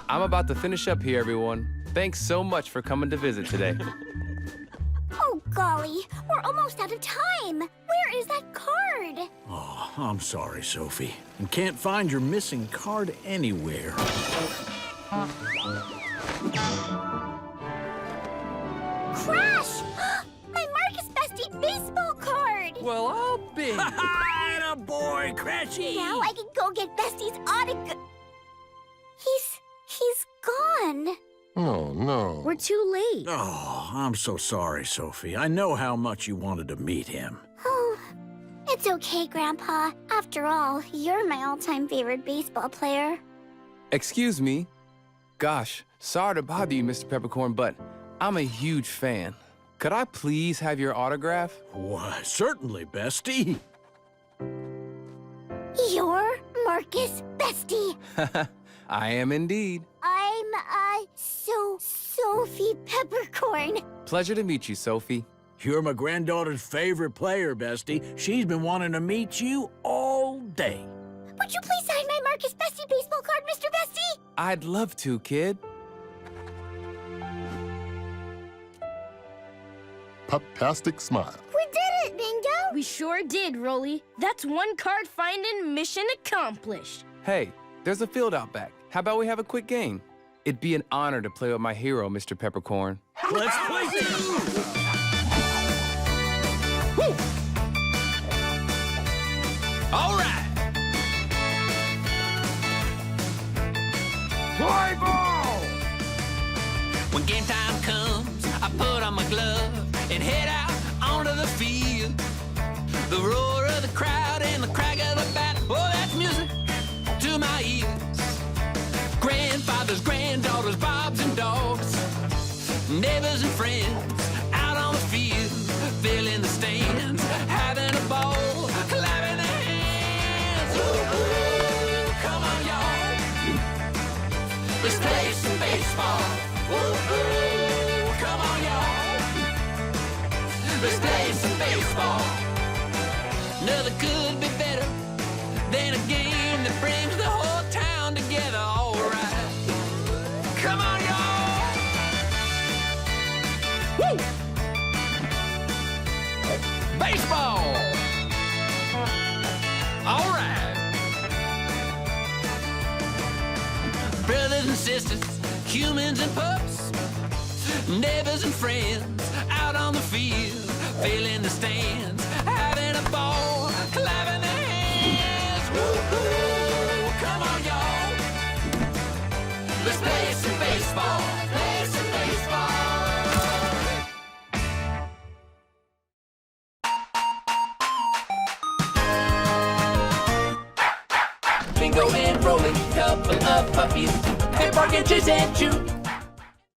I'm about to finish up here, everyone. Thanks so much for coming to visit today. Oh, golly, we're almost out of time. Where is that card? Oh, I'm sorry, Sophie. I can't find your missing card anywhere. Crash! My Marcus Bestie baseball card! Well, I'll be. Atta boy, Crashy! Now I can go get Bestie's autograph. He's gone. Oh, no. We're too late. Oh, I'm so sorry, Sophie. I know how much you wanted to meet him. Oh, it's okay, Grandpa. After all, you're my all-time favorite baseball player. Excuse me. Gosh, sorry to bother you, Mr. Peppercorn, but I'm a huge fan. Could I please have your autograph? Why, certainly, Bestie. You're Marcus Bestie. I am indeed. I'm, Sophie Peppercorn. Pleasure to meet you, Sophie. You're my granddaughter's favorite player, Bestie. She's been wanting to meet you all day. Would you please sign my Marcus Bestie baseball card, Mr. Bestie? I'd love to, kid. Pup-tastic smile. We did it, Bingo! We sure did, Rolly. That's one card finding mission accomplished. Hey, there's a field out back. How about we have a quick game? It'd be an honor to play with my hero, Mr. Peppercorn. Let's play too! Woo! All right! Play ball! When game time comes, I put on my glove and head out onto the field. The roar of the crowd and the crack of the bat, oh, that's music to my ears. Grandfathers, granddaughters, bobs and dogs, neighbors and friends out on the field, filling the stands, having a ball, clapping their hands. Ooh, come on, y'all. Let's play some baseball. Ooh, come on, y'all. Let's play some baseball. Nothing could be better than a game that brings the whole town together. All right. Come on, y'all. Woo! Baseball. All right. Brothers and sisters, humans and pups, neighbors and friends out on the field, filling the stands, having a ball, clapping their hands. Woo-hoo! Come on, y'all. Let's play some baseball. Play some baseball. Bingo and Rolly, couple of puppies. They bark and chase and chew.